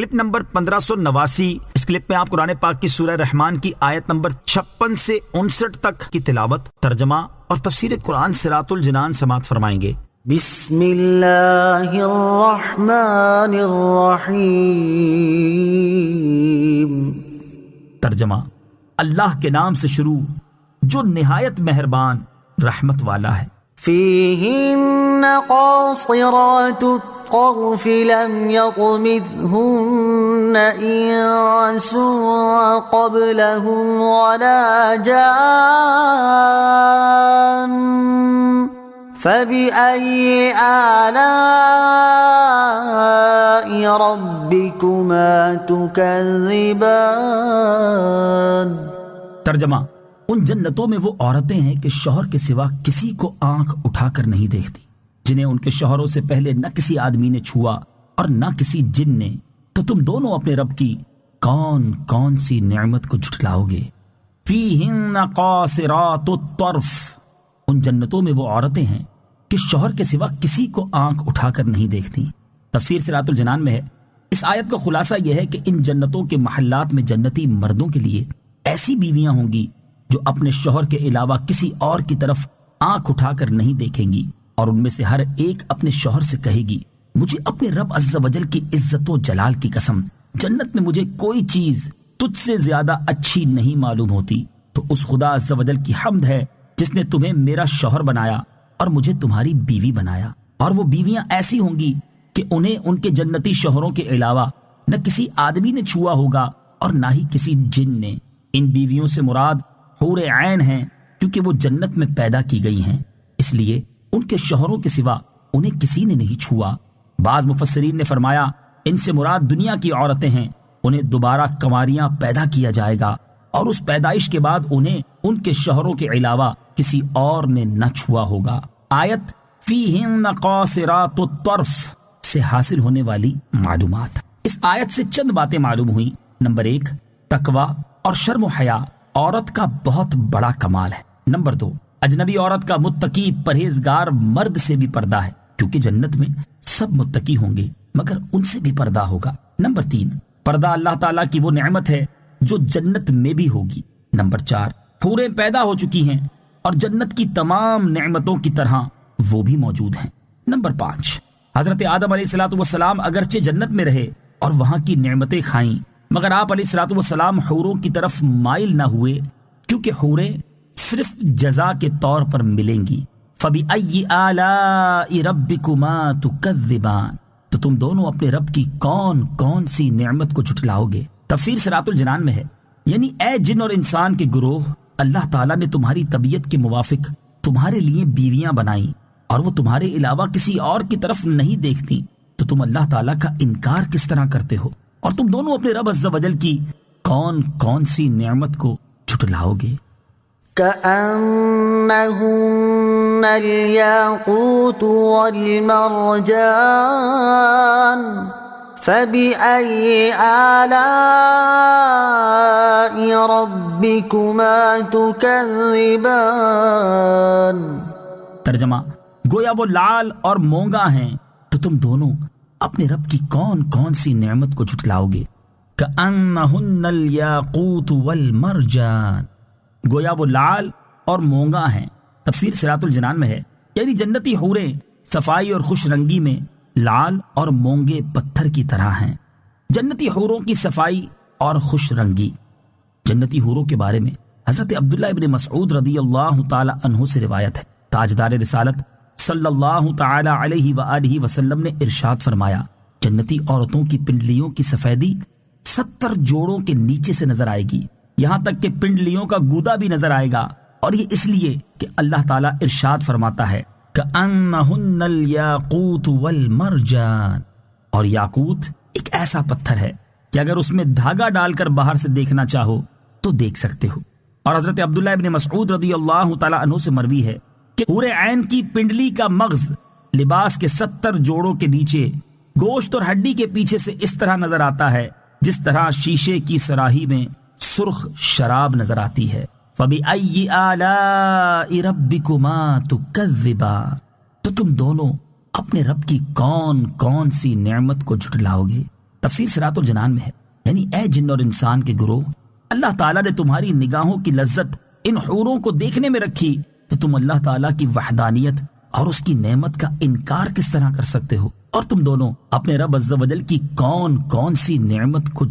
Clip number 1589۔ اس clip میں آپ قرآن پاک کی سورہ رحمان کی آیت نمبر 56 سے 59 تک کی تلاوت، ترجمہ اور تفسیر قرآن صراط الجنان سماعت فرمائیں گے۔ بسم اللہ الرحمن الرحیم۔ ترجمہ، اللہ کے نام سے شروع جو نہایت مہربان رحمت والا ہے۔ فیہن قاصرات الطرف لم يطمثهن انس قبلهم ولا جان فبأي آلاء ربكما تكذبان۔ ترجمہ، ان جنتوں میں وہ عورتیں ہیں کہ شوہر کے سوا کسی کو آنکھ اٹھا کر نہیں دیکھتی، جنہیں ان کے شوہروں سے پہلے نہ کسی آدمی نے چھوا اور نہ کسی جن نے، تو تم دونوں اپنے رب کی کون کون سی نعمت کو جھٹلاؤ گے۔ فیہن قاصرات الطرف، ان جنتوں میں وہ عورتیں ہیں کہ شوہر کے سوا کسی کو آنکھ اٹھا کر نہیں دیکھتی۔ تفسیر صراط الجنان میں ہے، اس آیت کا خلاصہ یہ ہے کہ ان جنتوں کے محلات میں جنتی مردوں کے لیے ایسی بیویاں ہوں گی جو اپنے شوہر کے علاوہ کسی اور کی طرف آنکھ اٹھا کر نہیں دیکھیں گی، اور ان میں سے ہر ایک اپنے شوہر سے کہے گی، مجھے اپنے رب عز و جل کی عزت و جلال کی قسم، جنت میں مجھے کوئی چیز تجھ سے زیادہ اچھی نہیں معلوم ہوتی۔ تو اس خدا عز و جل کی حمد ہے جس نے تمہیں میرا شوہر بنایا اور مجھے تمہاری بیوی بنایا۔ اور وہ بیویاں ایسی ہوں گی کہ انہیں ان کے جنتی شوہروں کے علاوہ نہ کسی آدمی نے چھوا ہوگا اور نہ ہی کسی جن نے۔ ان بیویوں سے مراد حور عین ہیں، کیونکہ وہ جنت میں پیدا کی گئی ہیں، اس لیے ان کے شوہروں کے سوا انہیں کسی نے نہیں چھوا۔ بعض مفسرین نے فرمایا ان سے مراد دنیا کی عورتیں ہیں، انہیں دوبارہ کنواریاں پیدا کیا جائے گا اور اس پیدائش کے بعد انہیں ان کے شوہروں کے علاوہ کسی اور نے نہ چھوا ہوگا۔ آیت فیہن قاصرات الطرف سے حاصل ہونے والی معلومات۔ اس آیت سے چند باتیں معلوم ہوئیں۔ نمبر 1، تقوی اور شرم و حیا عورت کا بہت بڑا کمال ہے۔ نمبر 2، اجنبی عورت کا متقی پرہیزگار مرد سے بھی پردہ ہے، کیونکہ جنت میں سب متقی ہوں گے مگر ان سے بھی پردہ ہوگا۔ نمبر 3، پردہ اللہ تعالیٰ کی وہ نعمت ہے جو جنت میں بھی ہوگی۔ نمبر 4، حوریں پیدا ہو چکی ہیں اور جنت کی تمام نعمتوں کی طرح وہ بھی موجود ہیں۔ نمبر 5، حضرت آدم علیہ السلام اگرچہ جنت میں رہے اور وہاں کی نعمتیں کھائیں، مگر آپ علیہ السلام حوروں کی طرف مائل نہ ہوئے، کیونکہ حوریں صرف جزا کے طور پر ملیں گی۔ فَبِأَيِّ آلَاءِ رَبِّكُمَا تُكَذِّبَانِ، تو تم دونوں اپنے رب کی کون کون سی نعمت کو جھٹلاؤ گے۔ تفسیر صراط الجنان میں ہے، یعنی اے جن اور انسان کے گروہ، اللہ تعالیٰ نے تمہاری طبیعت کے موافق تمہارے لیے بیویاں بنائیں اور وہ تمہارے علاوہ کسی اور کی طرف نہیں دیکھتی، تو تم اللہ تعالیٰ کا انکار کس طرح کرتے ہو، اور تم دونوں اپنے رب عز و جل کی کون کون سی نعمت کو جھٹلاؤ گے۔ كأنهن الياقوت والمرجان فبأي آلاء ربكما تكذبان۔ ترجمہ، گویا وہ لال اور مونگا ہیں، تو تم دونوں اپنے رب کی کون کون سی نعمت کو جھٹلاؤ گے۔ كأنهن الياقوت والمرجان، گویا وہ لال اور مونگا ہیں۔ تفسیر صراط الجنان میں ہے، یعنی جنتی حوریں صفائی اور خوش رنگی میں لال اور مونگے پتھر کی طرح ہیں۔ جنتی حوروں کی صفائی اور خوش رنگی۔ جنتی حوروں کے بارے میں حضرت عبداللہ ابن مسعود رضی اللہ تعالی عنہ سے روایت ہے، تاجدار رسالت صلی اللہ تعالی علیہ وآلہ وسلم نے ارشاد فرمایا، جنتی عورتوں کی پنڈلیوں کی سفیدی 70 جوڑوں کے نیچے سے نظر آئے گی، یہاں تک کہ پنڈلیوں کا گودا بھی نظر آئے گا، اور یہ اس لیے کہ اللہ تعالیٰ ارشاد فرماتا ہے كأنهن الياقوت والمرجان، اور یاقوت ایک ایسا پتھر ہے کہ اگر اس میں دھاگا ڈال کر باہر سے دیکھنا چاہو تو دیکھ سکتے ہو۔ اور حضرت عبداللہ ابن مسعود رضی اللہ تعالیٰ عنہ سے مروی ہے کہ حور عین کی پنڈلی کا مغز لباس کے 70 جوڑوں کے نیچے گوشت اور ہڈی کے پیچھے سے اس طرح نظر آتا ہے جس طرح شیشے کی سراہی میں سرخ شراب نظر آتی ہے۔ فَبِأَيِّ آلَاءِ رَبِّكُمَا تُكَذِّبَانِ، تو تم دونوں اپنے رب کی کون کون سی نعمت کو جھٹلاؤ گے۔ تفسیر صراط الجنان میں ہے، یعنی اے جن اور انسان کے گروہ، اللہ تعالیٰ نے تمہاری نگاہوں کی لذت ان حوروں کو دیکھنے میں رکھی تو تم اللہ تعالیٰ کی وحدانیت اور اس کی نعمت کا انکار کس طرح کر سکتے ہو؟ اور تم دونوں اپنے رب عز و جل کی کون کون سی نعمت کو